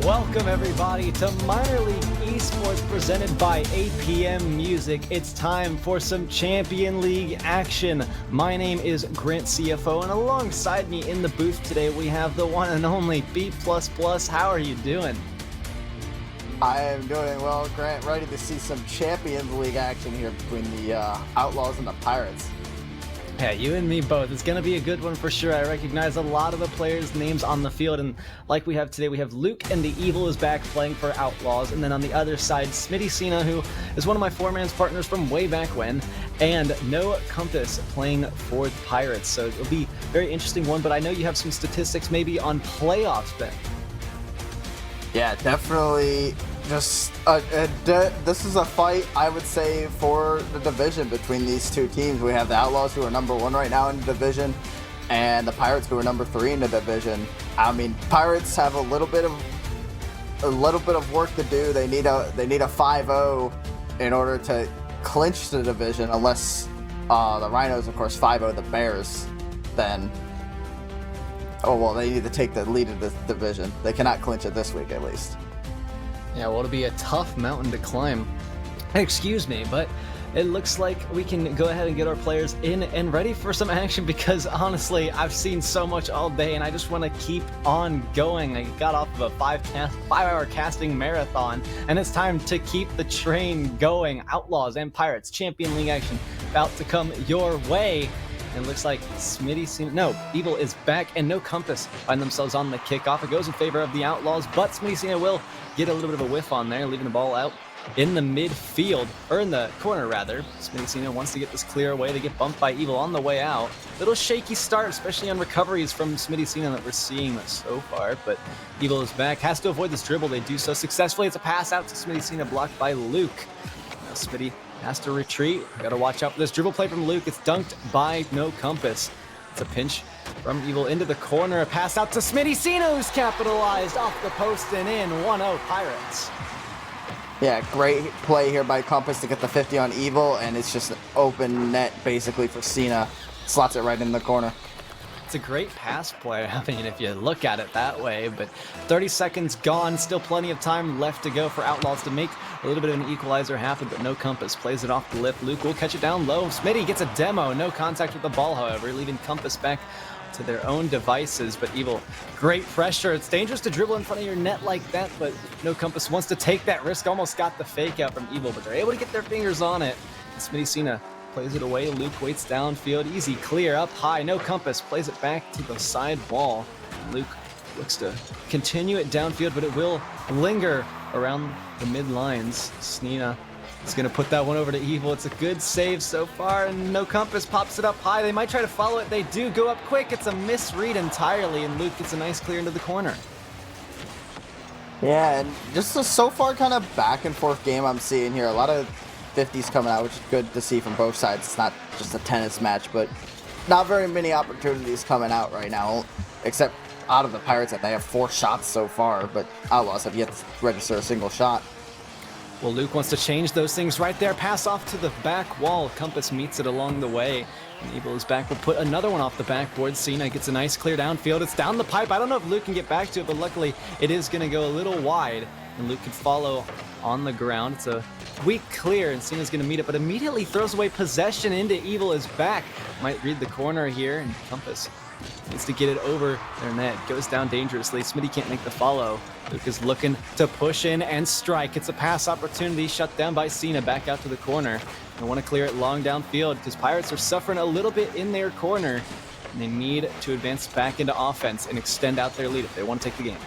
Welcome everybody to Minor League Esports presented by APM Music. It's time for some Champion League action. My name is Grant CFO, and alongside me in the booth today we have the one and only B++. How are you doing? I am doing well, Grant. Ready to see some Champions League action here between the Outlaws and the Pirates. Yeah, you and me both. It's going to be a good one for sure. I recognize a lot of the players' names on the field, and like we have today, we have Luke and the Evil is back playing for Outlaws, and then on the other side, Smitty Cena, who is one of my four-man's partners from way back when, and No Compass playing for the Pirates. So it'll be a very interesting one, but I know you have some statistics maybe on playoffs, Ben. Yeah, definitely. Just this is a fight, I would say, for the division between these two teams. We have the Outlaws, who are number one right now in the division, and the Pirates, who are number 3 in the division. I mean, Pirates have a little bit of work to do. They need a 5-0 in order to clinch the division, unless the Rhinos, of course, 5-0 the Bears. Then, oh well, they need to take the lead of the division. They cannot clinch it this week, at least. Yeah, well, it'll be a tough mountain to climb. Excuse me, but it looks like we can go ahead and get our players in and ready for some action because, honestly, I've seen so much all day and I just want to keep on going. I got off of a 5-hour casting marathon, and it's time to keep the train going. Outlaws and Pirates, Champion League action about to come your way. And it looks like Evil is back, and No Compass find themselves on the kickoff. It goes in favor of the Outlaws, but Smitty Cena will get a little bit of a whiff on there, leaving the ball out in the midfield, or in the corner rather. Smitty Cena wants to get this clear away. They get bumped by Evil on the way out. Little shaky start, especially on recoveries from Smitty Cena that we're seeing so far, but Evil is back, has to avoid this dribble. They do so successfully. It's a pass out to Smitty Cena, blocked by Luke. Now Smitty has to retreat. Gotta watch out for this dribble play from Luke. It's dunked by No Compass. It's a pinch from Evil into the corner. A pass out to Smitty Cena, who's capitalized off the post and in. 1-0 Pirates. Yeah, great play here by Compass to get the 50 on Evil, and it's just an open net basically for Cena. Slots it right in the corner. It's a great pass play, I mean, if you look at it that way, but 30 seconds gone, still plenty of time left to go for Outlaws to make a little bit of an equalizer happen, but No Compass plays it off the lip. Luke will catch it down low. Smitty gets a demo, no contact with the ball, however, leaving Compass back to their own devices, but Evil, great pressure. It's dangerous to dribble in front of your net like that, but No Compass wants to take that risk. Almost got the fake out from Evil, but they're able to get their fingers on it. Smitty Cena plays it away. Luke waits downfield. Easy clear up high. No Compass plays it back to the side wall. Luke looks to continue it downfield, but it will linger around the mid lines. Cena is going to put that one over to Evil. It's a good save so far, and No Compass pops it up high. They might try to follow it. They do go up quick. It's a misread entirely, and Luke gets a nice clear into the corner. Yeah, and just a so far kind of back and forth game I'm seeing here. A lot of 50s coming out, which is good to see from both sides. It's not just a tennis match, but not very many opportunities coming out right now, except out of the Pirates that they have 4 shots so far, but Outlaws have yet to register a single shot. Well, Luke wants to change those things right there. Pass off to the back wall. Compass meets it along the way. And Evil is back. Will put another one off the backboard. Cena gets a nice clear downfield. It's down the pipe. I don't know if Luke can get back to it, but luckily it is going to go a little wide, and Luke can follow on the ground. It's a weak clear, and Cena's going to meet it, but immediately throws away possession into Evil is back. Might read the corner here, and Compass needs to get it over their net. Goes down dangerously. Smitty can't make the follow. Luke is looking to push in and strike. It's a pass opportunity shut down by Cena. Back out to the corner. They want to clear it long downfield because Pirates are suffering a little bit in their corner, and they need to advance back into offense and extend out their lead if they want to take the game.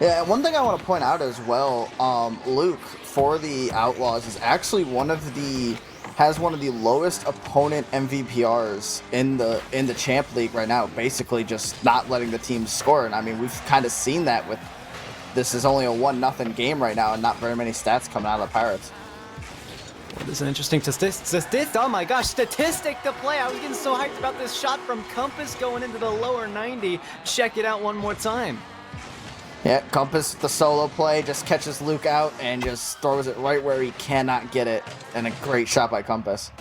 Yeah, one thing I want to point out as well, Luke for the Outlaws is actually has one of the lowest opponent MVPRs in the Champ League right now, basically just not letting the team score. And I mean, we've kind of seen that with this is only a 1-0 game right now, and not very many stats coming out of the Pirates. Well, this is an interesting oh my gosh, statistic to play. I was getting so hyped about this shot from Compass going into the lower 90. Check it out one more time. Yeah, Compass, the solo play, just catches Luke out and just throws it right where he cannot get it. And a great shot by Compass.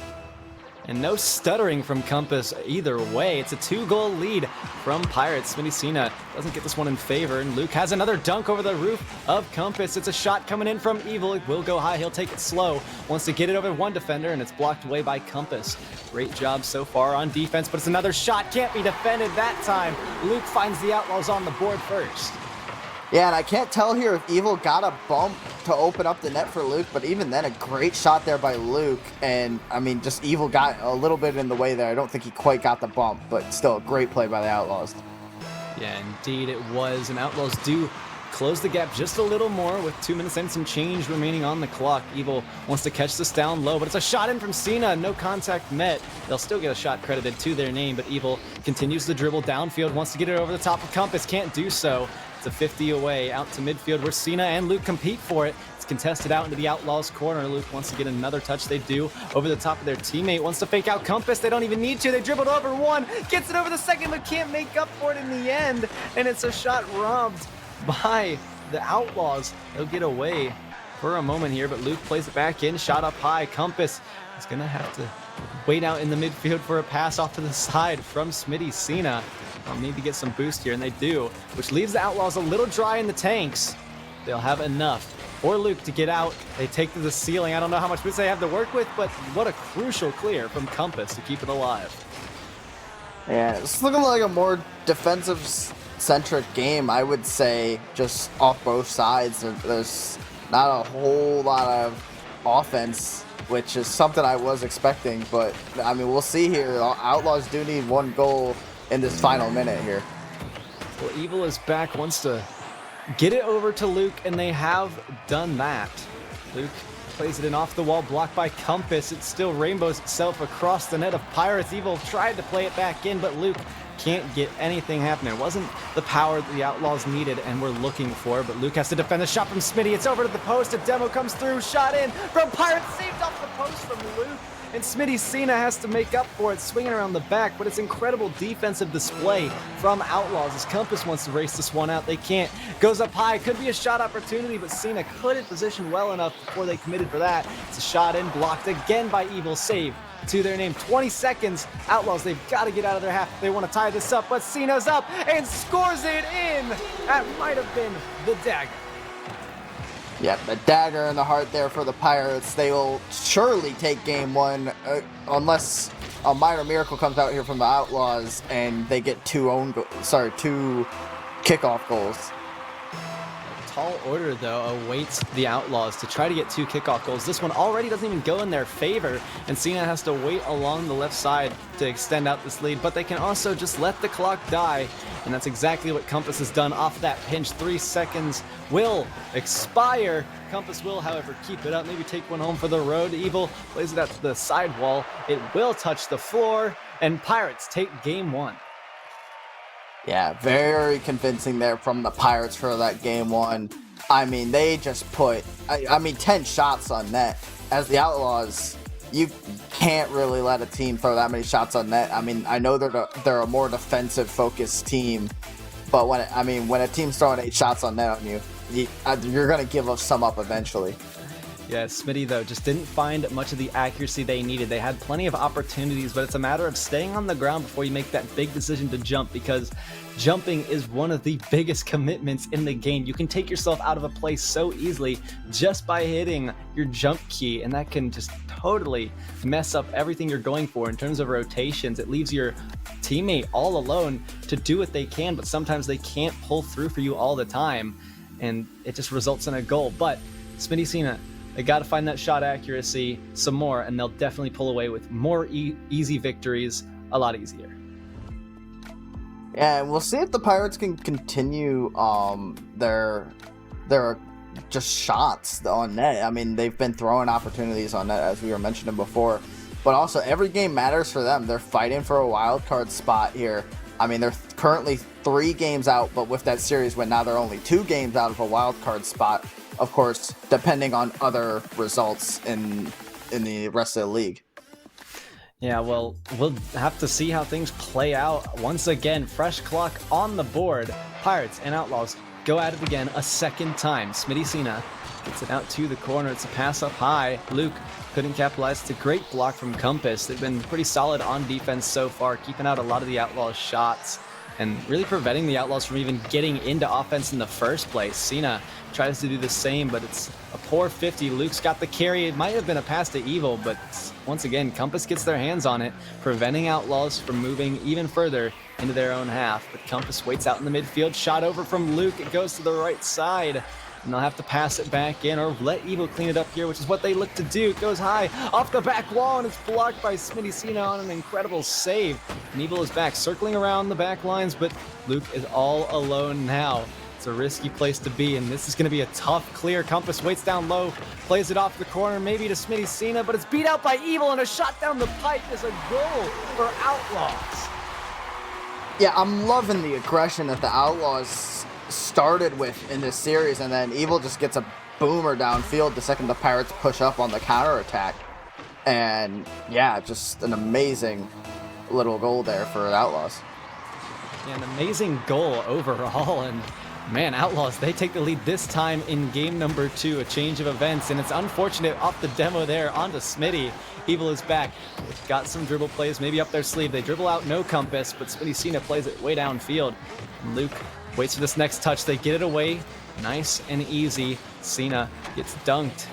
And no stuttering from Compass either way. It's a 2-goal lead from Pirates. Smitty Cena doesn't get this one in favor, and Luke has another dunk over the roof of Compass. It's a shot coming in from Evil. It will go high. He'll take it slow. Wants to get it over one defender, and it's blocked away by Compass. Great job so far on defense, but it's another shot. Can't be defended that time. Luke finds the Outlaws on the board first. Yeah, and I can't tell here if Evil got a bump to open up the net for Luke, but even then, a great shot there by Luke. And, I mean, just Evil got a little bit in the way there. I don't think he quite got the bump, but still a great play by the Outlaws. Yeah, indeed it was. And Outlaws do close the gap just a little more with 2 minutes and some change remaining on the clock. Evil wants to catch this down low, but it's a shot in from Cena. No contact met. They'll still get a shot credited to their name, but Evil continues to dribble downfield, wants to get it over the top of Compass. Can't do so. It's a 50 away out to midfield where Cena and Luke compete for it. It's contested out into the Outlaws corner. Luke wants to get another touch. They do over the top of their teammate. Wants to fake out Compass. They don't even need to. They dribbled over one. Gets it over the second, but can't make up for it in the end. And it's a shot robbed by the Outlaws. They'll get away for a moment here, but Luke plays it back in. Shot up high. Compass is going to have to wait out in the midfield for a pass off to the side from Smitty Cena. They'll need to get some boost here, and they do, which leaves the Outlaws a little dry in the tanks. They'll have enough for Luke to get out. They take to the ceiling. I don't know how much boost they have to work with, but what a crucial clear from Compass to keep it alive. Yeah, it's looking like a more defensive-centric game, I would say, just off both sides. There's not a whole lot of offense, which is something I was expecting, but, I mean, we'll see here. The Outlaws do need one goal in this final minute here. Well, Evil is back, wants to get it over to Luke, and they have done that. Luke plays it in off the wall, blocked by Compass. It still rainbows itself across the net of Pirates. Evil tried to play it back in, but Luke can't get anything happening. It wasn't the power that the Outlaws needed and were looking for, but Luke has to defend the shot from Smitty. It's over to the post. A demo comes through. Shot in from Pirates. Saved off the post from Luke. And Smitty Cena has to make up for it, swinging around the back, but it's incredible defensive display from Outlaws as Compass wants to race this one out. They can't. Goes up high. Could be a shot opportunity, but Cena couldn't position well enough before they committed for that. It's a shot in, blocked again by Evil. Save to their name. 20 seconds. Outlaws, they've got to get out of their half if they want to tie this up, but Cena's up and scores it in. That might have been the dagger. Yep, a dagger in the heart there for the Pirates. They will surely take game one unless a minor miracle comes out here from the Outlaws and they get two kickoff goals. Tall order, though, awaits the Outlaws to try to get 2 kickoff goals. This one already doesn't even go in their favor, and Cena has to wait along the left side to extend out this lead, but they can also just let the clock die, and that's exactly what Compass has done off that pinch. 3 seconds will expire. Compass will, however, keep it up, maybe take one home for the road. Evil plays it out to the sidewall. It will touch the floor, and Pirates take game 1. Yeah, very convincing there from the Pirates for that game 1. I mean, they just put, 10 shots on net. As the Outlaws, you can't really let a team throw that many shots on net. I mean, I know they're a more defensive-focused team, but when a team's throwing 8 shots on net on you, you're going to give some up eventually. Yeah, Smitty, though, just didn't find much of the accuracy they needed. They had plenty of opportunities, but it's a matter of staying on the ground before you make that big decision to jump, because jumping is one of the biggest commitments in the game. You can take yourself out of a place so easily just by hitting your jump key, and that can just totally mess up everything you're going for in terms of rotations. It leaves your teammate all alone to do what they can, but sometimes they can't pull through for you all the time, and it just results in a goal. But Smitty Cena, they got to find that shot accuracy some more, and they'll definitely pull away with more easy victories, a lot easier. Yeah, and we'll see if the Pirates can continue their just shots on net. I mean, they've been throwing opportunities on net, as we were mentioning before, but also every game matters for them. They're fighting for a wild card spot here. I mean, they're currently 3 games out, but with that series win, now they're only 2 games out of a wild card spot. Of course, depending on other results in the rest of the league. Yeah, well, we'll have to see how things play out. Once again, fresh clock on the board. Pirates and Outlaws go at it again a second time. Smitty Cena Gets it out to the corner. It's a pass up high. Luke couldn't capitalize. It's a great block from Compass. They've been pretty solid on defense so far, keeping out a lot of the Outlaws' shots and really preventing the Outlaws from even getting into offense in the first place. Cena tries to do the same, but it's a poor 50. Luke's got the carry. It might have been a pass to Evil, but once again, Compass gets their hands on it, preventing Outlaws from moving even further into their own half. But Compass waits out in the midfield. Shot over from Luke. It goes to the right side. And they'll have to pass it back in or let Evil clean it up here, which is what they look to do. It goes high off the back wall, and it's blocked by Smitty Cena on an incredible save. And Evil is back, circling around the back lines, but Luke is all alone now. It's a risky place to be, and this is going to be a tough clear. Compass waits down low, plays it off the corner, maybe to Smitty Cena, but it's beat out by Evil, and a shot down the pipe is a goal for Outlaws. Yeah, I'm loving the aggression that the Outlaws started with in this series, and then Evil just gets a boomer downfield the second the Pirates push up on the counterattack. And yeah, just an amazing little goal there for the Outlaws. Yeah, an amazing goal overall, and man, Outlaws, they take the lead this time in game number 2, a change of events, and it's unfortunate off the demo there onto Smitty. Evil is back. They've got some dribble plays maybe up their sleeve. They dribble out, no Compass, but Smitty Cena plays it way downfield. And Luke waits for this next touch. They get it away. Nice and easy. Cena gets dunked.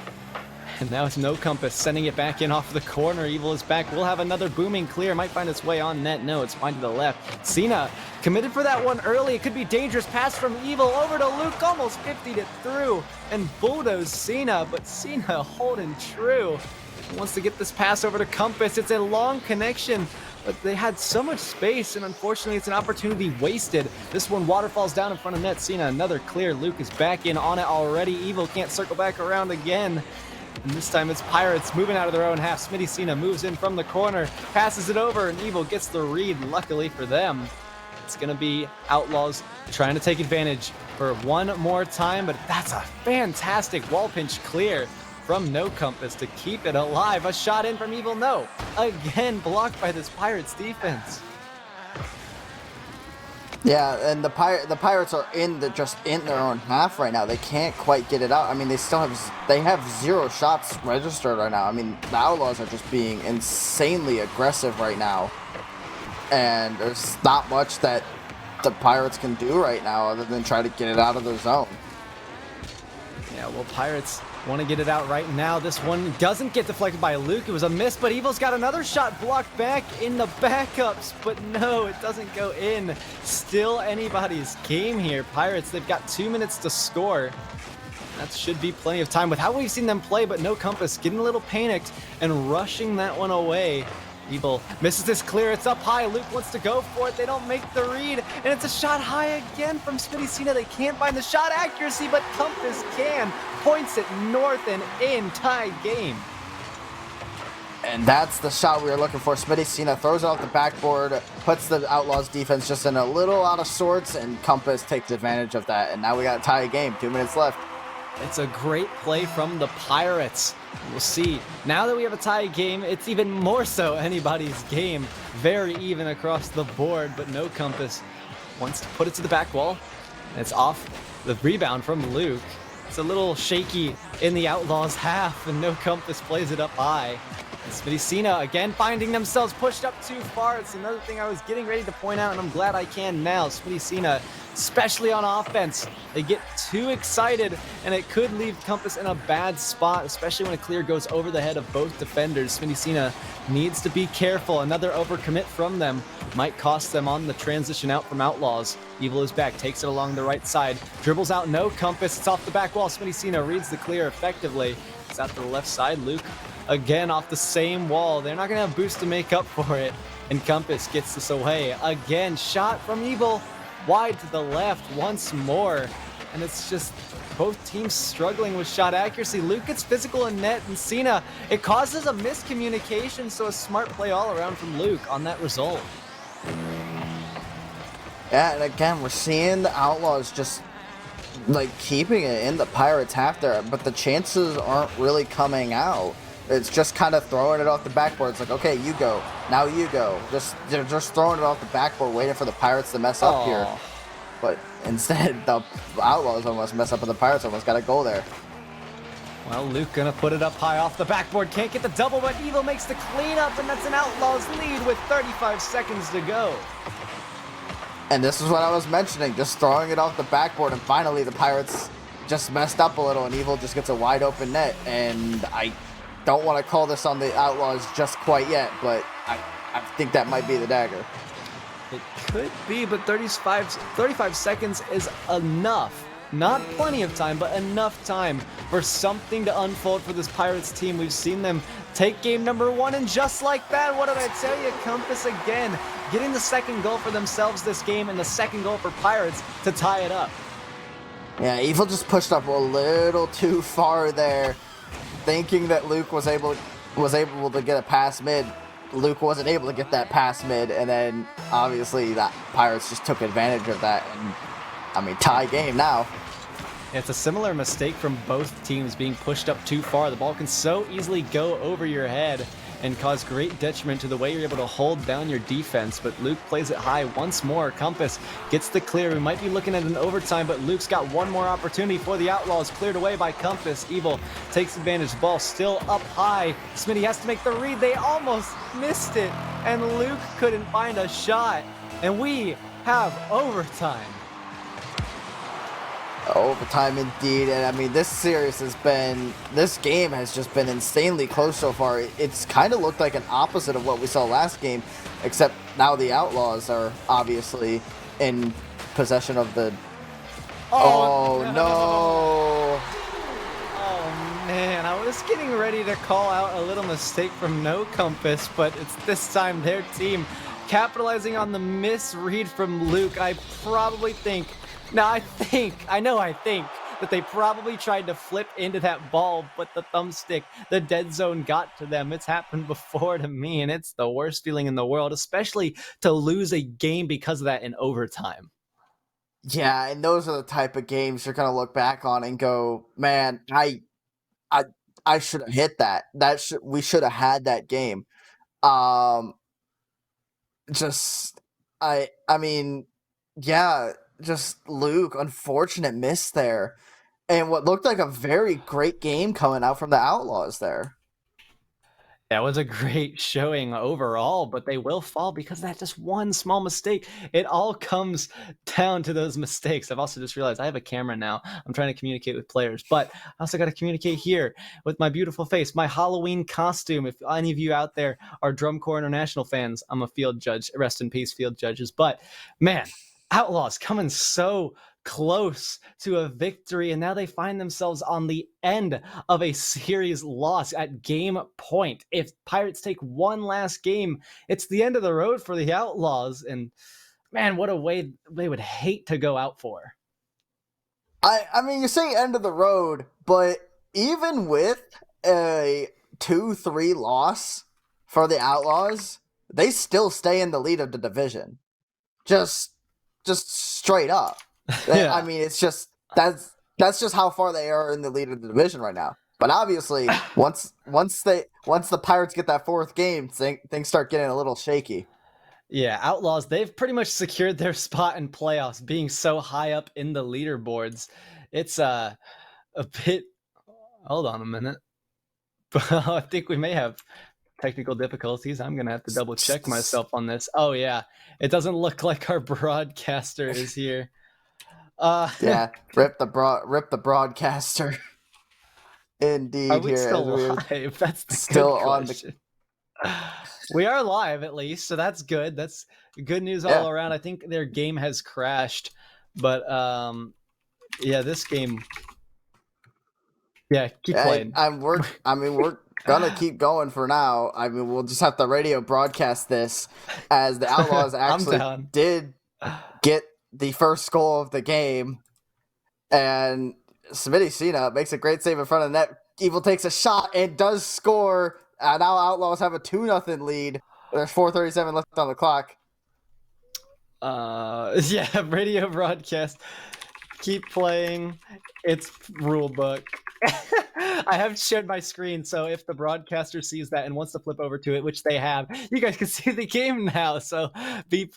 And now it's no Compass, sending it back in off the corner. Evil is back. We'll have another booming clear. Might find its way on net. No, it's fine to the left. Cena committed for that one early. It could be dangerous. Pass from Evil over to Luke. Almost 50'd it through. And bulldoze Cena, but Cena holding true. He wants to get this pass over to Compass. It's a long connection, but they had so much space, and unfortunately it's an opportunity wasted. This one waterfalls down in front of net. Cena, another clear. Luke is back in on it already. Evil can't circle back around again. And this time it's Pirates moving out of their own half. Smitty Cena moves in from the corner, passes it over, and Evil gets the read, luckily for them. It's going to be Outlaws trying to take advantage for one more time, but that's a fantastic wall pinch clear from no Compass to keep it alive. A shot in from Evil, no. Again, blocked by this Pirates defense. Yeah, and the Pirates are just in their own half right now. They can't quite get it out. I mean, they have 0 shots registered right now. I mean, the Outlaws are just being insanely aggressive right now, and there's not much that the Pirates can do right now other than try to get it out of their zone. Yeah, well, Pirates want to get it out right now. This one doesn't get deflected by Luke. It was a miss, but Evil's got another shot blocked back in the backups. But no, it doesn't go in. Still anybody's game here. Pirates, they've got 2 minutes to score. That should be plenty of time with how we've seen them play, but no Compass getting a little panicked and rushing that one away. Evil misses this clear. It's up high. Luke wants to go for it. They don't make the read. And it's a shot high again from Smitty Cena. They can't find the shot accuracy, but Compass can. Points it north and in. Tie game. And that's the shot we were looking for. Smitty Cena throws it off the backboard, puts the Outlaws defense just in a little out of sorts, and Compass takes advantage of that. And now we got a tie game. 2 minutes left. It's a great play from the Pirates. We'll see. Now that we have a tie game, it's even more so anybody's game. Very even across the board, but no Compass wants to put it to the back wall. And it's off the rebound from Luke. It's a little shaky in the Outlaws half, and no Compass plays it up high. And Smitty Cena again finding themselves pushed up too far. It's another thing I was getting ready to point out, and I'm glad I can now. Smitty Cena, especially on offense, they get too excited, and it could leave Compass in a bad spot, especially when a clear goes over the head of both defenders. Smitty Cena needs to be careful. Another overcommit from them might cost them on the transition out from Outlaws. Evil is back, takes it along the right side, dribbles out, no Compass. It's off the back wall. Smitty Cena reads the clear effectively. It's out to the left side. Luke again off the same wall. They're not going to have boost to make up for it. And Compass gets this away. Again, shot from Evil. Wide to the left once more. And it's just both teams struggling with shot accuracy. Luke gets physical in net, and Cena, it causes a miscommunication, so a smart play all around from Luke on that result. Yeah, and again, we're seeing the Outlaws just like keeping it in the Pirates half there, but the chances aren't really coming out. It's just kind of throwing it off the backboard. It's like, okay, you go. Now you go. They're just throwing it off the backboard, waiting for the Pirates to mess up here. But instead, the Outlaws almost mess up, and the Pirates almost got a goal there. Well, Luke gonna put it up high off the backboard. Can't get the double, but Evil makes the cleanup, and that's an Outlaws lead with 35 seconds to go. And this is what I was mentioning, just throwing it off the backboard, and finally the Pirates just messed up a little, and Evil just gets a wide open net. And I don't want to call this on the Outlaws just quite yet, but I think that might be the dagger. It could be, but 35 seconds is enough. Not plenty of time, but enough time for something to unfold for this Pirates team. We've seen them take game number 1, and just like that, what did I tell you? Compass again, getting the second goal for themselves this game, and the second goal for Pirates to tie it up. Yeah, Evil just pushed up a little too far there, thinking that Luke was able to get a pass mid. Luke wasn't able to get that pass mid, and then obviously that Pirates just took advantage of that, and I mean, tie game now. It's a similar mistake from both teams, being pushed up too far. The ball can so easily go over your head and cause great detriment to the way you're able to hold down your defense, but Luke plays it high once more. Compass gets the clear. We might be looking at an overtime, but Luke's got one more opportunity for the Outlaws, cleared away by Compass. Evil takes advantage. The ball still up high. Smitty has to make the read. They almost missed it, and Luke couldn't find a shot, and we have overtime. Overtime indeed, and I mean this game has just been insanely close so far. It's kind of looked like an opposite of what we saw last game, except now the Outlaws are obviously in possession of the... Oh no! Oh man, I was getting ready to call out a little mistake from No Compass, but it's this time their team capitalizing on the misread from Luke. I think that they probably tried to flip into that ball, but the thumbstick, the dead zone got to them. It's happened before to me, and it's the worst feeling in the world, especially to lose a game because of that in overtime. Yeah, and those are the type of games you're gonna look back on and go, man, I should have hit that. We should have had that game. Just Luke, unfortunate miss there. And what looked like a very great game coming out from the Outlaws there. That was a great showing overall, but they will fall because of that just one small mistake. It all comes down to those mistakes. I've also just realized I have a camera now. I'm trying to communicate with players, but I also got to communicate here with my beautiful face, my Halloween costume. If any of you out there are Drum Corps International fans, I'm a field judge. Rest in peace, field judges. But man, Outlaws coming so close to a victory, and now they find themselves on the end of a series loss at game point. If Pirates take one last game, it's the end of the road for the Outlaws, and man, what a way they would hate to go out for. I mean, you say end of the road, but even with a 2-3 loss for the Outlaws, they still stay in the lead of the division. Just straight up. Yeah. I mean, it's just that's just how far they are in the lead of the division right now. But obviously, once the Pirates get that fourth game, things start getting a little shaky. Yeah, Outlaws, they've pretty much secured their spot in playoffs, being so high up in the leaderboards. It's a bit... Hold on a minute. I think we may have technical difficulties. I'm going to have to double check myself on this. Oh, yeah. It doesn't look like our broadcaster is here. Yeah, rip the broadcaster. Indeed. Are we still live? That's the still good question. We are live at least, so that's good. That's good news all around. I think their game has crashed, but yeah, this game. Yeah, keep playing. We're gonna keep going for now. I mean, we'll just have to radio broadcast this as the Outlaws actually did get the first goal of the game, and Smitty Cena makes a great save in front of the net. Evil takes a shot and does score. Now Outlaws have a 2-0 lead. There's 4:37 left on the clock. Yeah, radio broadcast Keep playing. It's rule book. I have shared my screen, so if the broadcaster sees that and wants to flip over to it, which they have, you guys can see the game now. So B++,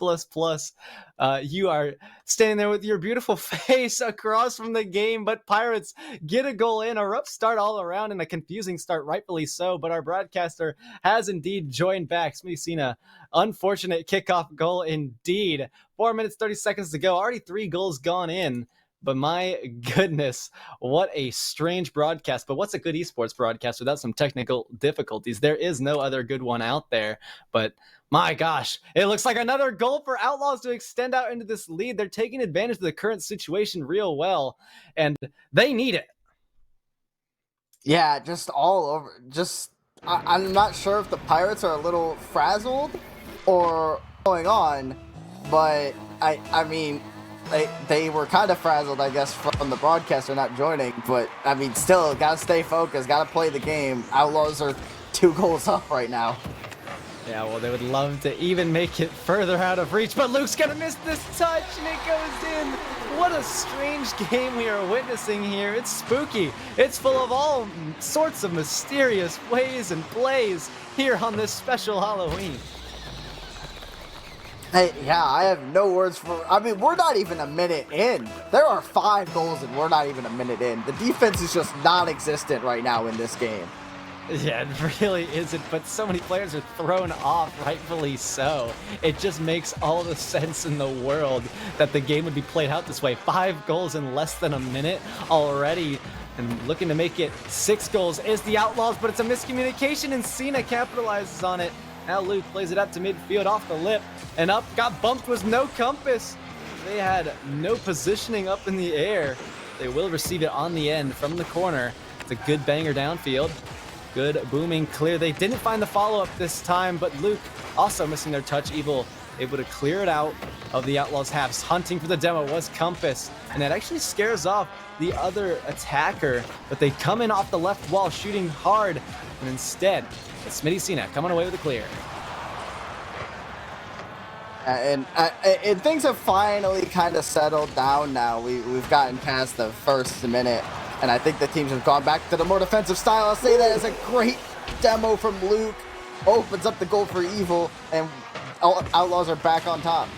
you are standing there with your beautiful face across from the game, but Pirates get a goal in, a rough start all around and a confusing start, rightfully so, but our broadcaster has indeed joined back. Smitty Cena, unfortunate kickoff goal indeed. 4 minutes, 30 seconds to go, already 3 goals gone in. But my goodness, what a strange broadcast. But what's a good esports broadcast without some technical difficulties? There is no other good one out there. But my gosh, it looks like another goal for Outlaws to extend out into this lead. They're taking advantage of the current situation real well, and they need it. Yeah, just all over. I'm not sure if the Pirates are a little frazzled or going on, but I mean, they were kind of frazzled, I guess, from the broadcaster not joining. But I mean, still, gotta stay focused, gotta play the game. Outlaws are 2 goals up right now. Yeah, well, they would love to even make it further out of reach, but Luke's gonna miss this touch, and it goes in. What a strange game we are witnessing here. It's spooky. It's full of all sorts of mysterious ways and plays here on this special Halloween. Hey, yeah, I have no words for. I mean, we're not even a minute in. There are 5 goals, and we're not even a minute in. The defense is just non-existent right now in this game. Yeah, it really isn't, but so many players are thrown off, rightfully so. It just makes all the sense in the world that the game would be played out this way. 5 goals in less than a minute already, and looking to make it 6 goals is the Outlaws, but it's a miscommunication, and Cena capitalizes on it. Now Luke plays it up to midfield off the lip, and up got bumped with no compass. They had no positioning up in the air. They will receive it on the end from the corner. It's a good banger downfield. Good booming clear. They didn't find the follow-up this time, but Luke also missing their touch. Evil able to clear it out of the Outlaws' halves. Hunting for the demo was Compass, and that actually scares off the other attacker, but they come in off the left wall shooting hard, and instead it's Smitty Cena coming away with a clear. And things have finally kind of settled down now. We've gotten past the first minute, and I think the teams have gone back to the more defensive style. I'll say that as a great demo from Luke. Opens up the goal for Evil, and Outlaws are back on top.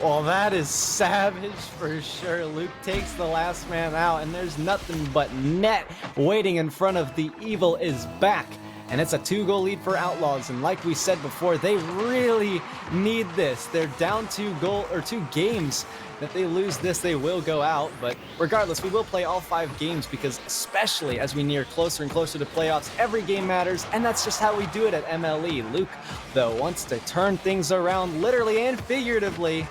Well, that is savage for sure. Luke takes the last man out, and there's nothing but net waiting in front of the Evil is back. And it's a 2-goal lead for Outlaws, and like we said before, they really need this. They're down 2 games. If they lose this, they will go out, but regardless, we will play all 5 games because especially as we near closer and closer to playoffs, every game matters, and that's just how we do it at MLE. Luke, though, wants to turn things around literally and figuratively.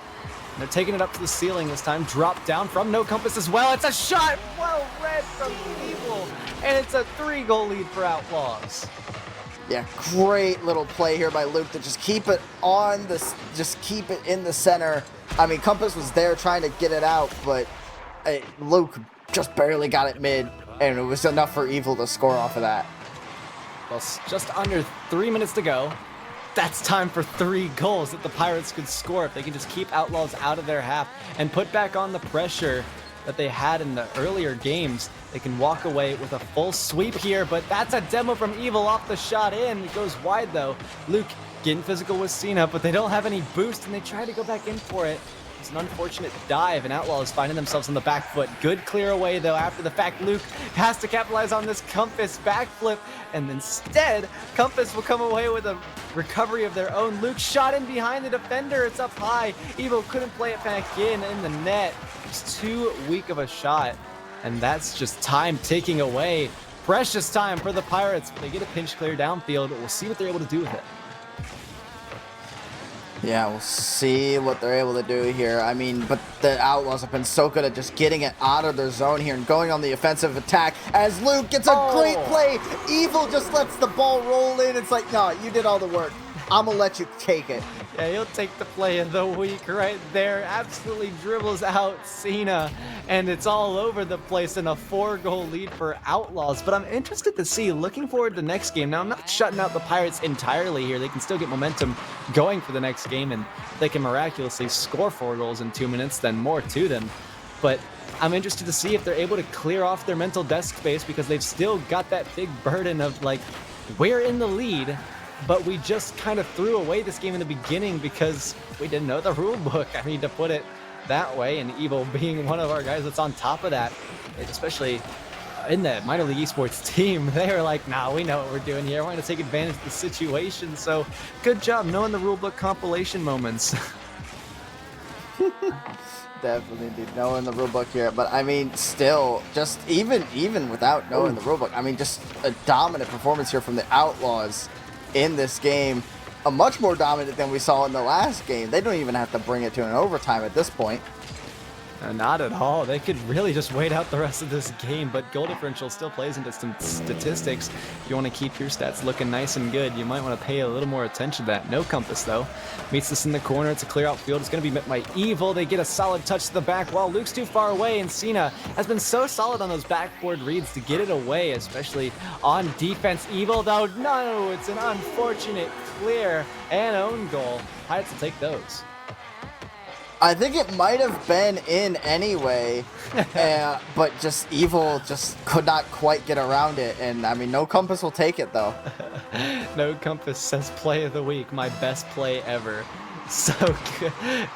They're taking it up to the ceiling this time. Drop down from no compass as well. It's a shot well read from Evil, and it's a 3-goal lead for Outlaws. Yeah, great little play here by Luke to just keep it on this, just keep it in the center. I mean, Compass was there trying to get it out, but Luke just barely got it mid, and it was enough for Evil to score off of that. Well, just under 3 minutes to go. That's time for 3 goals that the Pirates could score if they can just keep Outlaws out of their half and put back on the pressure that they had in the earlier games. They can walk away with a full sweep here, but that's a demo from Evil off the shot in. It goes wide though. Luke getting physical with Cena, but they don't have any boost, and they try to go back in for it. It's an unfortunate dive, and Outlaws finding themselves on the back foot. Good clear away though after the fact. Luke has to capitalize on this Compass backflip, and instead Compass will come away with a recovery of their own. Luke shot in behind the defender. It's up high. Evil couldn't play it back in the net. It's too weak of a shot, and that's just time ticking away. Precious time for the Pirates. They get a pinch clear downfield. We'll see what they're able to do with it. Yeah, we'll see what they're able to do here. I mean, but the Outlaws have been so good at just getting it out of their zone here and going on the offensive attack as Luke gets a great play. Evil just lets the ball roll in. It's like, no, you did all the work. I'm going to let you take it. Yeah, he'll take the play of the week right there. Absolutely dribbles out Cena, and it's all over the place in a 4-goal lead for Outlaws. But I'm interested to see, looking forward to the next game. Now, I'm not shutting out the Pirates entirely here. They can still get momentum going for the next game, and they can miraculously score 4 goals in 2 minutes, then more to them. But I'm interested to see if they're able to clear off their mental desk space, because they've still got that big burden of like, we're in the lead, but we just kind of threw away this game in the beginning because we didn't know the rule book. I mean, to put it that way, and Evil being one of our guys that's on top of that, especially in the minor league esports team, they were like, nah, we know what we're doing here. We're going to take advantage of the situation. So good job knowing the rulebook compilation moments. Definitely indeed, knowing the rulebook here, but I mean, still, just even without knowing the rulebook, I mean, just a dominant performance here from the Outlaws in this game. A much more dominant than we saw in the last game. They don't even have to bring it to an overtime at this point. Not at all. They could really just wait out the rest of this game, but goal differential still plays into some statistics. If you want to keep your stats looking nice and good, you might want to pay a little more attention to that. No compass, though. Meets this in the corner. It's a clear outfield. It's going to be met by Evil. They get a solid touch to the back wall. Luke's too far away, and Cena has been so solid on those backboard reads to get it away, especially on defense. Evil, though, no, it's an unfortunate clear and own goal. Pirates will take those. I think it might have been in anyway, but just Evil just could not quite get around it. And I mean, no compass will take it though. No compass says play of the week, my best play ever. So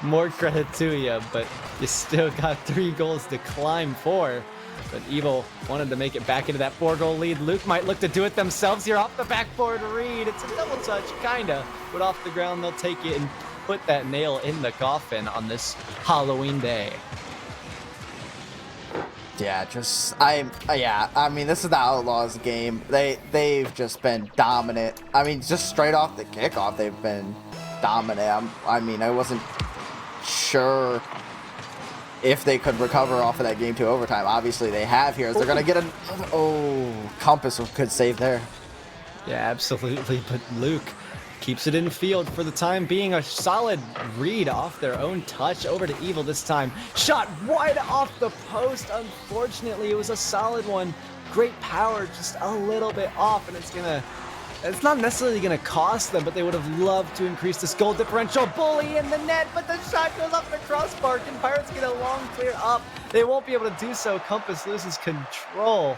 more credit to you, but you still got 3 goals to climb for. But Evil wanted to make it back into that 4-goal lead. Luke might look to do it themselves here off the backboard read. It's a double touch, kinda, but off the ground they'll take it and put that nail in the coffin on this Halloween day. Yeah, I mean, this is the Outlaws game. They've just been dominant. I mean, just straight off the kickoff, they've been dominant. I mean, I wasn't sure if they could recover off of that game to overtime. Obviously, they have here. They're gonna get a compass could save there. Yeah, absolutely. But Luke keeps it in field for the time being. A solid read off their own touch over to Evil this time. Shot wide off the post. Unfortunately, it was a solid one. Great power, just a little bit off, and it's not necessarily gonna cost them, but they would have loved to increase this goal differential. Bully in the net, but the shot goes off the crossbar. Can Pirates get a long clear up? They won't be able to do so. Compass loses control,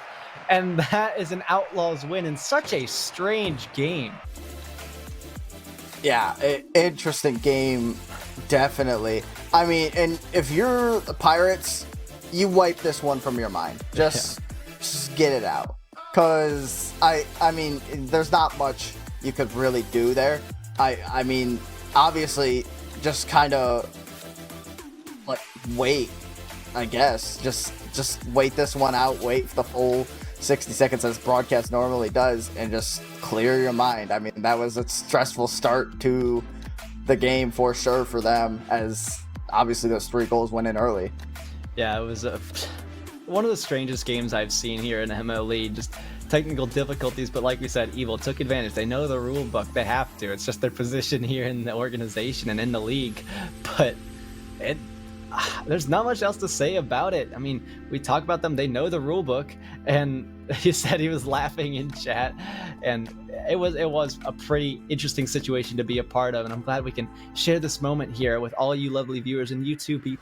and that is an Outlaws win in such a strange game. Yeah, interesting game, definitely. I mean, and if you're the Pirates, you wipe this one from your mind. Just get it out. Because, I mean, there's not much you could really do there. I mean, obviously, just kind of, like, wait, I guess. Just wait this one out, wait for the full 60 seconds as broadcast normally does, and just clear your mind. I mean, that was a stressful start to the game for sure for them, as obviously those 3 goals went in early. Yeah, it was one of the strangest games I've seen here in MLE. Just technical difficulties, but like we said, Evil took advantage. They know the rule book. They have to. It's just their position here in the organization and in the league. But there's not much else to say about it. I mean, we talk about them. They know the rule book, and he said he was laughing in chat, and it was a pretty interesting situation to be a part of, and I'm glad we can share this moment here with all you lovely viewers in YouTube B++.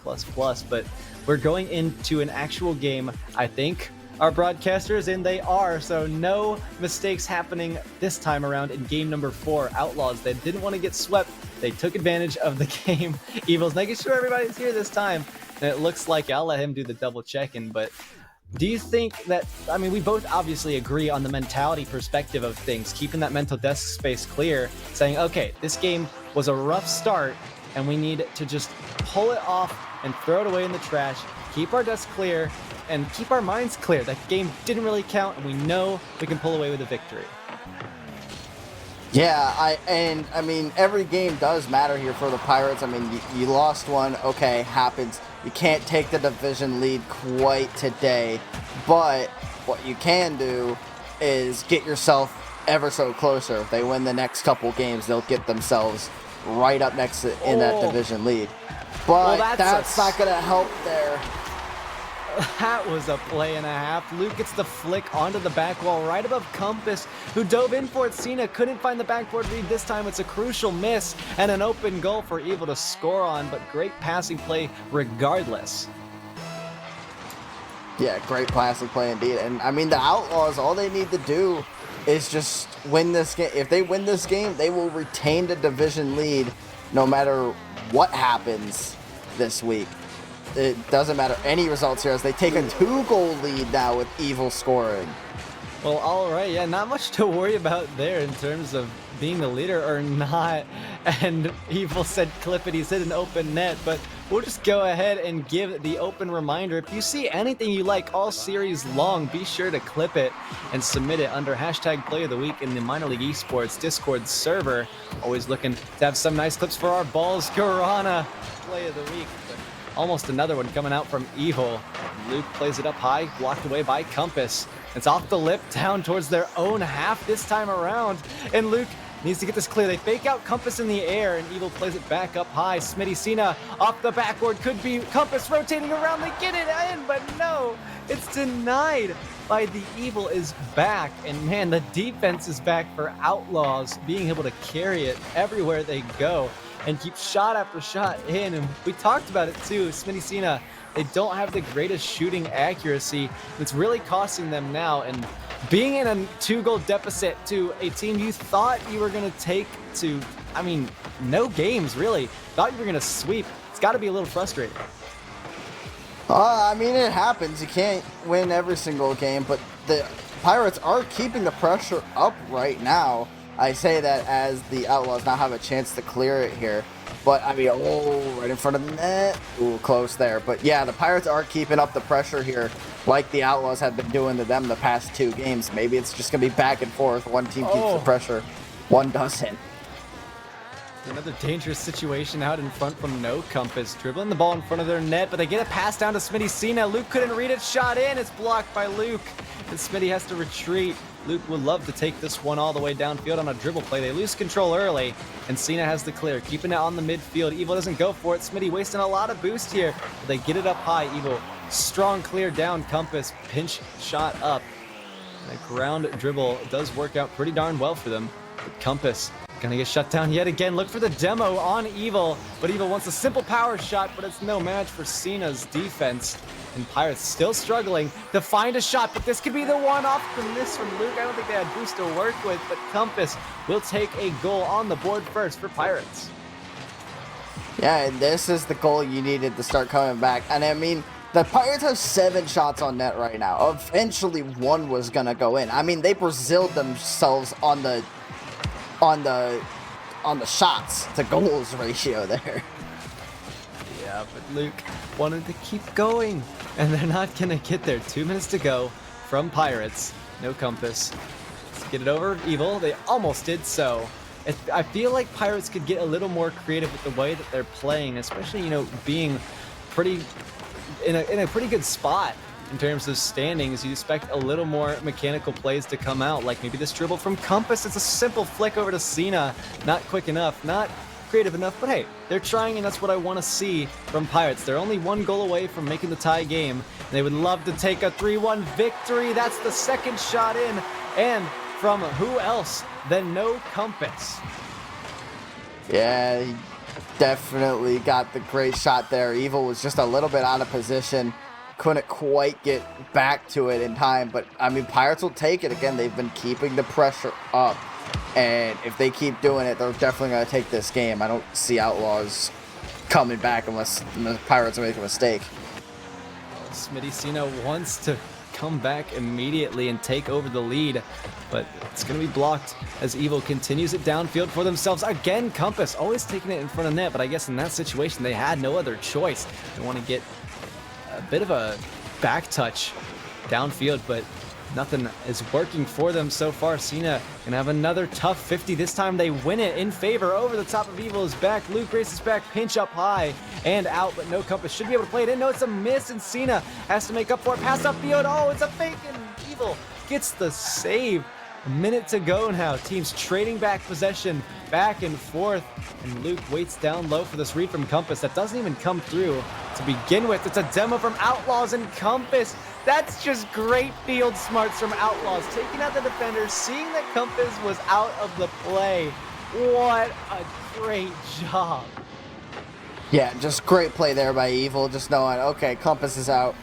But we're going into an actual game. I think our broadcasters, and they are, so no mistakes happening this time around in game number 4. Outlaws, they didn't want to get swept. They took advantage of the game. Evil's making sure everybody's here this time, and it looks like I'll let him do the double checking. But do you think that, I mean, we both obviously agree on the mentality perspective of things, keeping that mental desk space clear, saying, okay, this game was a rough start, and we need to just pull it off and throw it away in the trash, keep our desk clear, and keep our minds clear. That game didn't really count, and we know we can pull away with a victory. Yeah, I mean, every game does matter here for the Pirates. I mean, you lost one, okay, happens. You can't take the division lead quite today, but what you can do is get yourself ever so closer. If they win the next couple games, they'll get themselves right up next in that division lead. But well, that's not going to help there. That was a play and a half. Luke gets the flick onto the back wall right above Compass, who dove in for it. Cena couldn't find the backboard read this time. It's a crucial miss and an open goal for Evil to score on, but great passing play regardless. Yeah, great passing play indeed. And I mean, the Outlaws, all they need to do is just win this game. If they win this game, they will retain the division lead no matter what happens this week. It doesn't matter any results here as they take a 2-goal lead now with Evil scoring. Well, all right, yeah, not much to worry about there in terms of being the leader or not. And Evil said clip it, he's hit an open net, but we'll just go ahead and give the open reminder. If you see anything you like all series long, be sure to clip it and submit it under hashtag Play of the Week in the Minor League Esports Discord server. Always looking to have some nice clips for our balls. Guarana, Play of the Week. Almost another one coming out from Evil. Luke plays it up high, blocked away by Compass. It's off the lip, down towards their own half this time around. And Luke needs to get this clear. They fake out Compass in the air, and Evil plays it back up high. Smitty Cena off the backboard. Could be Compass rotating around. They get it in, but no. It's denied by the Evil is back. And man, the defense is back for Outlaws, being able to carry it everywhere they go and keep shot after shot in. And we talked about it too. Smitty Cena, they don't have the greatest shooting accuracy. It's really costing them now. And being in a 2-goal deficit to a team you thought you were going to take to, I mean, no games really, thought you were going to sweep, it's got to be a little frustrating. I mean, it happens. You can't win every single game, but the Pirates are keeping the pressure up right now. I say that as the Outlaws now have a chance to clear it here. But, I mean, right in front of the net. Ooh, close there. But, yeah, the Pirates are keeping up the pressure here like the Outlaws have been doing to them the past 2 games. Maybe it's just going to be back and forth. One team keeps the pressure, one doesn't. Another dangerous situation out in front from No Compass. Dribbling the ball in front of their net, but they get a pass down to Smitty Cena. Luke couldn't read it. Shot in. It's blocked by Luke. And Smitty has to retreat. Luke would love to take this one all the way downfield on a dribble play. They lose control early, and Cena has the clear, keeping it on the midfield. Evil doesn't go for it. Smitty wasting a lot of boost here, but they get it up high. Evil, strong clear down. Compass, pinch shot up. And a ground dribble does work out pretty darn well for them. But Compass gonna get shut down yet again. Look for the demo on Evil, but Evil wants a simple power shot, but it's no match for Cena's defense. And Pirates still struggling to find a shot, but this could be the one off the miss from Luke. I don't think they had boost to work with, but Compass will take a goal on the board first for Pirates. Yeah, and this is the goal you needed to start coming back. And I mean, the Pirates have 7 shots on net right now. Eventually, one was gonna go in. I mean, they Braziled themselves on the shots to goals ratio there. Yeah, but Luke wanted to keep going, and they're not gonna get there. 2 minutes to go from Pirates. No Compass. Let's get it over. Evil. They almost did so. I feel like Pirates could get a little more creative with the way that they're playing, especially, you know, being pretty in a pretty good spot in terms of standings. You expect a little more mechanical plays to come out, like maybe this dribble from Compass. It's a simple flick over to Cena. Not quick enough, not creative enough, but hey, they're trying, and that's what I want to see from Pirates. They're only 1 goal away from making the tie game. They would love to take a 3-1 victory. That's the second shot in, and from who else than No Compass? Yeah, he definitely got the great shot there. Evil was just a little bit out of position. Couldn't quite get back to it in time, but I mean, Pirates will take it. Again, they've been keeping the pressure up, and if they keep doing it, they're definitely going to take this game. I don't see Outlaws coming back unless the Pirates make a mistake. Smitty Cena wants to come back immediately and take over the lead, but it's going to be blocked as Evil continues it downfield for themselves. Again, Compass always taking it in front of net, but I guess in that situation they had no other choice. They want to get a bit of a back touch downfield, but nothing is working for them so far. Cena can have another tough 50. This time they win it in favor. Over the top of Evil is back. Luke races back, pinch up high and out, but No Compass should be able to play it in. No, it's a miss, and Cena has to make up for it. Pass upfield. Oh, it's a fake, and Evil gets the save. A minute to go now. Teams trading back possession back and forth, and Luke waits down low for this read from Compass that doesn't even come through to begin with. It's a demo from Outlaws, and Compass, that's just great field smarts from Outlaws, taking out the defender, seeing that Compass was out of the play. What a great job. Yeah, just great play there by Evil, just knowing, okay, Compass is out.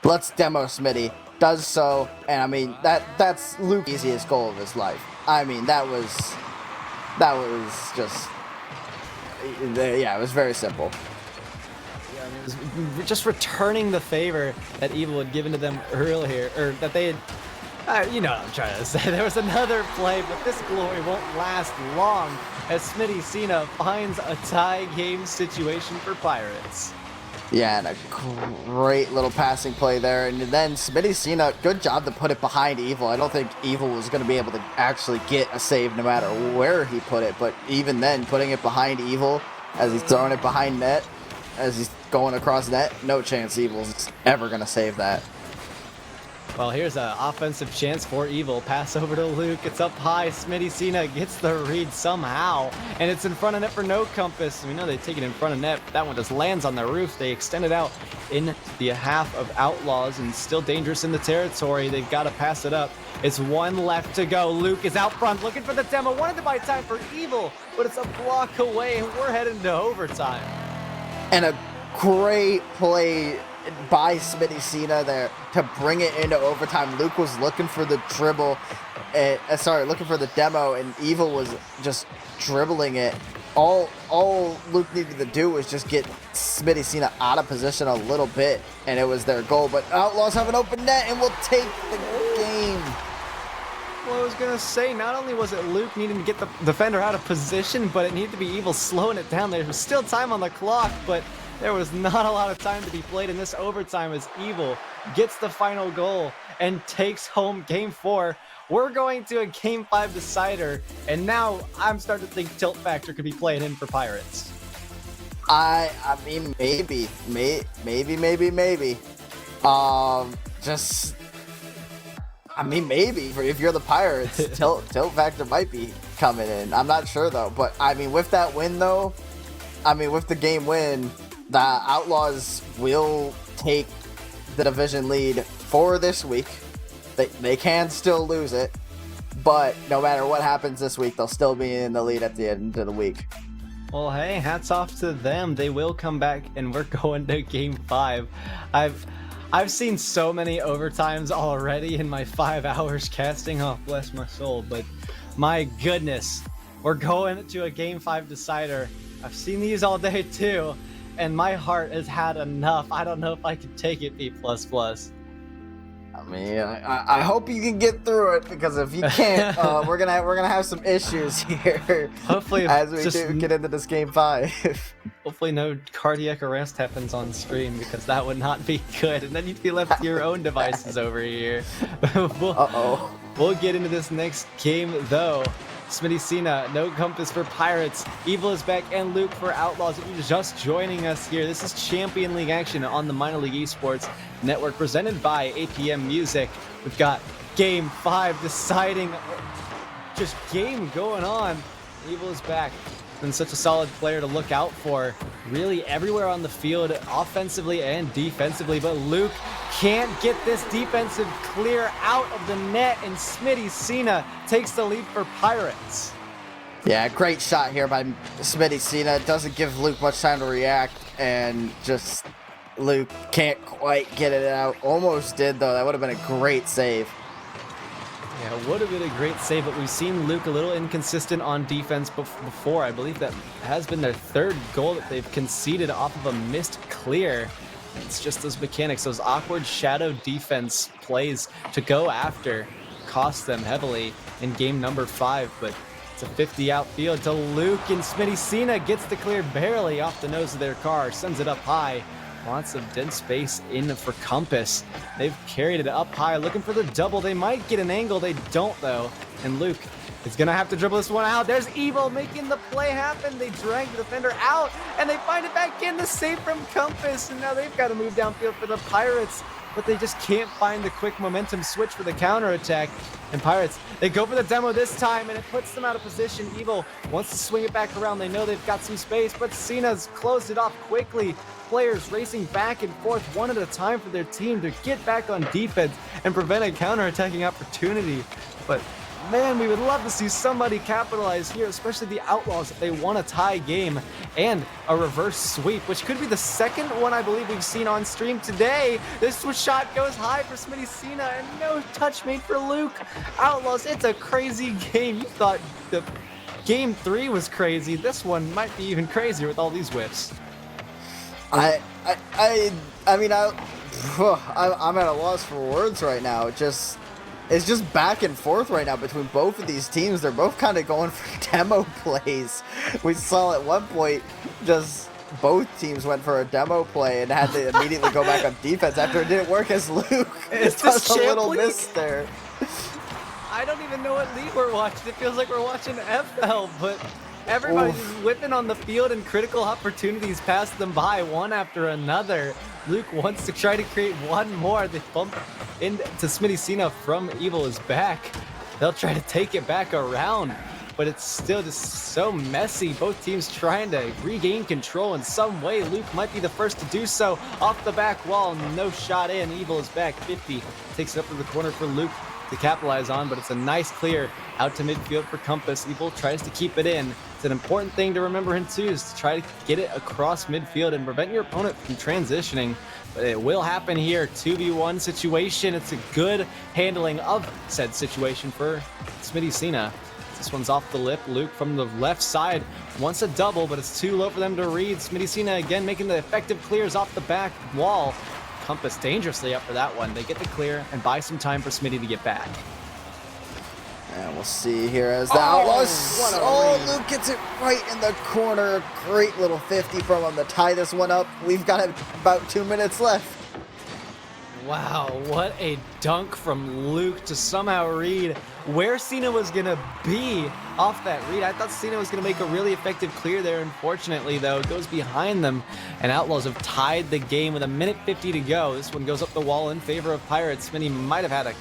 let's demo Smitty. Does so, and I mean that's Luke's easiest goal of his life. I mean that was just yeah, it was very simple. Yeah, it was just returning the favor that Evil had given to them earlier, or that they had. You know what I'm trying to say. There was another play, but this glory won't last long as Smitty Cena finds a tie game situation for Pirates. Yeah, and a great little passing play there. And then Smitty Cena, good job to put it behind Evil. I don't think Evil was going to be able to actually get a save no matter where he put it. But even then, putting it behind Evil as he's throwing it behind net, as he's going across net, no chance Evil's ever going to save that. Well, here's an offensive chance for Evil. Pass over to Luke. It's up high. Smitty Cena gets the read somehow. And it's in front of net for no compass. We know they take it in front of net. That one just lands on the roof. They extend it out in the half of Outlaws and still dangerous in the territory. They've got to pass it up. It's one left to go. Luke is out front looking for the demo. Wanted to buy time for Evil, but it's a block away and we're heading to overtime. And a great play by Smitty Cena there to bring it into overtime. Luke was looking for the dribble, looking for the demo, and Evil was just dribbling it. All Luke needed to do was just get Smitty Cena out of position a little bit, and it was their goal. But Outlaws have an open net and will take the game. Well, I was going to say, not only was it Luke needing to get the defender out of position, but it needed to be Evil slowing it down. There was still time on the clock, but there was not a lot of time to be played in this overtime as Evil gets the final goal and takes home Game 4. We're going to a Game 5 decider, and now I'm starting to think Tilt Factor could be playing in for Pirates. I mean, maybe. Maybe if you're the Pirates, Tilt Factor might be coming in. I'm not sure though, but I mean, with that win though, with the game win, the Outlaws will take the division lead for this week. They can still lose it, but no matter what happens this week, they'll still be in the lead at the end of the week. Well, hey, hats off to them. They will come back, and we're going to Game 5. I've seen so many overtimes already in my 5 hours casting. Oh, bless my soul. But my goodness, we're going to a Game 5 decider. I've seen these all day too, and my heart has had enough. I don't know if I can take it, B++. I mean, I hope you can get through it, because if you can't, we're gonna have some issues here. Hopefully, as we do get into this Game 5. Hopefully, no cardiac arrest happens on stream, because that would not be good. And then you'd be left to your own devices over here. We'll get into this next game though. Smitty Cena, no compass for Pirates. Evil is back, and Luke for Outlaws. If you're just joining us here, this is Champion League action on the Minor League Esports Network, presented by APM Music. We've got Game 5 deciding just game going on. Evil is back. Been such a solid player to look out for, really everywhere on the field, offensively and defensively, but Luke can't get this defensive clear out of the net, and Smitty Cena takes the lead for Pirates. Yeah, great shot here by Smitty Cena. Doesn't give Luke much time to react, and just Luke can't quite get it out. Almost did though. That would have been a great save. Yeah, it would have been a great save, but we've seen Luke a little inconsistent on defense before. I believe that has been their 3rd goal that they've conceded off of a missed clear. It's just those mechanics, those awkward shadow defense plays to go after cost them heavily in game number 5, but it's a 50 outfield to Luke, and Smitty Cena gets the clear barely off the nose of their car, sends it up high. Lots of dead space in for Compass. They've carried it up high, looking for the double. They might get an angle. They don't, though. And Luke is going to have to dribble this one out. There's Evil making the play happen. They drag the defender out, and they find it back in. The save from Compass. And now they've got to move downfield for the Pirates, but they just can't find the quick momentum switch for the counterattack. And Pirates, they go for the demo this time, and it puts them out of position. Evil wants to swing it back around. They know they've got some space, but Cena's closed it off quickly. Players racing back and forth one at a time for their team to get back on defense and prevent a counterattacking opportunity. But man, we would love to see somebody capitalize here, especially the Outlaws if they want a tie game and a reverse sweep, which could be the second one I believe we've seen on stream today. This shot goes high for Smitty Cena and no touch made for Luke. Outlaws, it's a crazy game. You thought the game 3 was crazy. This one might be even crazier with all these whiffs. I mean, I'm at a loss for words right now. It's just back and forth right now between both of these teams. They're both kind of going for demo plays. We saw at one point just both teams went for a demo play and had to immediately go back on defense after it didn't work as Luke. It's just a little league? miss there. I don't even know what league we're watching. It feels like we're watching FL, but everybody's just whipping on the field and critical opportunities pass them by one after another. Luke wants to try to create one more. They bump into Smitty Cena from Evil is back. They'll try to take it back around, but it's still just so messy. Both teams trying to regain control in some way. Luke might be the first to do so. Off the back wall, no shot in. Evil is back. 50 takes it up to the corner for Luke to capitalize on, but it's a nice clear out to midfield for Compass. Evil tries to keep it in. It's an important thing to remember him too, is to try to get it across midfield and prevent your opponent from transitioning. But it will happen here. 2v1 situation. It's a good handling of said situation for Smitty Cena. This one's off the lip. Luke from the left side wants a double, but it's too low for them to read. Smitty Cena again making the effective clears off the back wall. Compass dangerously up for that one. They get the clear and buy some time for Smitty to get back. And we'll see here as the Outlaws. Luke gets it right in the corner. Great little 50 from him to tie this one up. We've got about 2 minutes left. Wow, what a dunk from Luke to somehow read where Cena was going to be off that read. I thought Cena was going to make a really effective clear there. Unfortunately, though, it goes behind them, and Outlaws have tied the game with 1:50 to go. This one goes up the wall in favor of Pirates. Smitty might have had a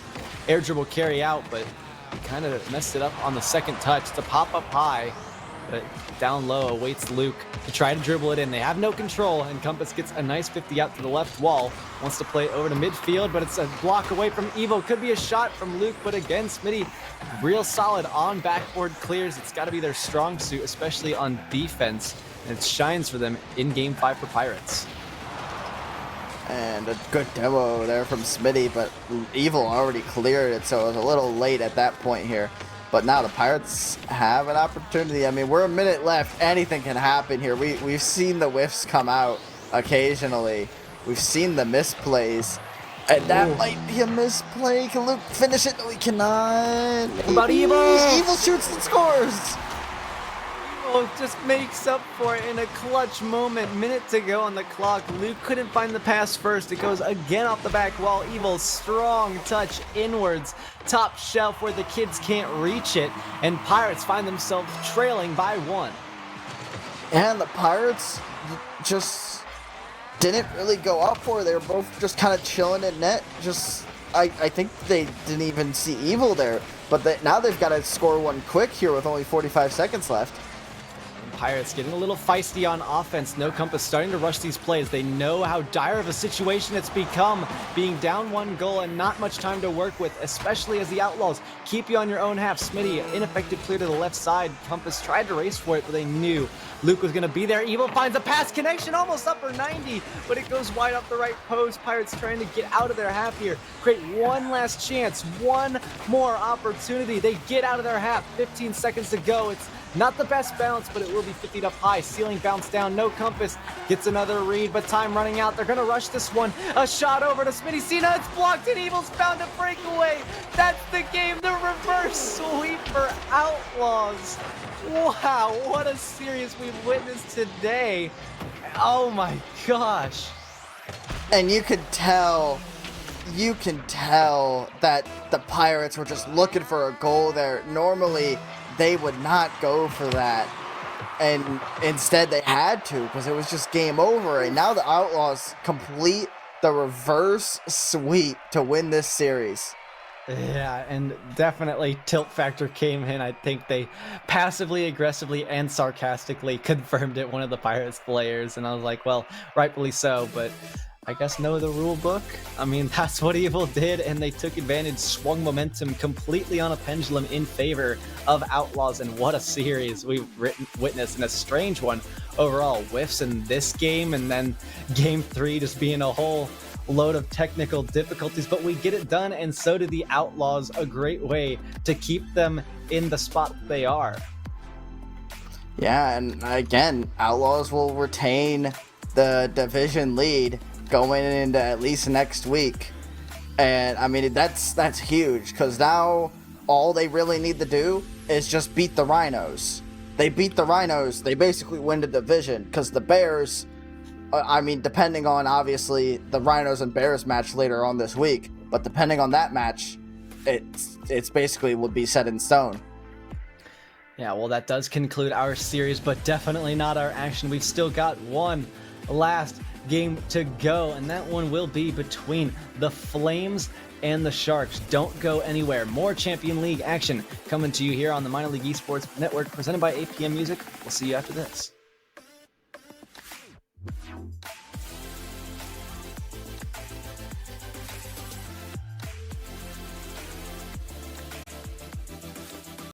air dribble carry out, but he kind of messed it up on the second touch. To pop up high, but down low awaits Luke to try to dribble it in. They have no control, and Compass gets a nice 50 out to the left wall. Wants to play it over to midfield, but it's a block away from Evo. Could be a shot from Luke, but again, Smitty real solid on backboard clears. It's got to be their strong suit, especially on defense, and it shines for them in Game 5 for Pirates. And a good demo there from Smitty, but Evil already cleared it, so it was a little late at that point here. But now the Pirates have an opportunity. I mean, we're a minute left. Anything can happen here. We've seen the whiffs come out occasionally. We've seen the misplays. And that might be a misplay. Can Luke finish it? No, he cannot. What about Evil? Evil shoots and scores. Evil just makes up for it in a clutch moment. Minute to go on the clock. Luke couldn't find the pass first. It goes again off the back wall. Evil strong touch inwards. Top shelf where the kids can't reach it. And Pirates find themselves trailing by 1. And the Pirates just didn't really go up for it. They were both just kind of chilling at net. I think they didn't even see Evil there. But now they've got to score one quick here with only 45 seconds left. Pirates getting a little feisty on offense. No Compass starting to rush these plays. They know how dire of a situation it's become, being down 1 goal and not much time to work with, especially as the Outlaws keep you on your own half. Smitty, ineffective clear to the left side. Compass tried to race for it, but they knew Luke was going to be there. Evil finds a pass connection, almost upper 90, but it goes wide off the right post. Pirates trying to get out of their half here, create one last chance, one more opportunity. They get out of their half, 15 seconds to go. It's not the best bounce, but it will be 50 up high. Ceiling bounce down. No Compass gets another read, but time running out. They're going to rush this one. A shot over to Smitty Cena. It's blocked, and Evil's found a breakaway. That's the game. The reverse sweep for Outlaws. Wow, what a series we've witnessed today. Oh my gosh. And you can tell that the Pirates were just looking for a goal there. Normally, they would not go for that, and instead they had to, because it was just game over. And now the Outlaws complete the reverse sweep to win this series. Yeah, and definitely tilt factor came in. I think they passively, aggressively, and sarcastically confirmed it, one of the Pirates players, and I was like, well, rightfully so. But I guess know the rule book. I mean, that's what Evil did, and they took advantage, swung momentum completely on a pendulum in favor of Outlaws, and what a series we've witnessed, and a strange one overall. Whiffs in this game, and then game 3 just being a whole load of technical difficulties, but we get it done, and so do the Outlaws. A great way to keep them in the spot they are. Yeah, and again, Outlaws will retain the division lead going into at least next week. And I mean, that's huge, because now all they really need to do is just beat the Rhinos. They beat the Rhinos, they basically win the division, because the Bears, I mean, depending on obviously the Rhinos and Bears match later on this week, but depending on that match, it's basically would be set in stone. Yeah, well, that does conclude our series, but definitely not our action. We've still got one last game to go, and that one will be between the Flames and the Sharks. Don't go anywhere. More Champion League action coming to you here on the Minor League Esports Network, presented by APM Music. We'll see you after this.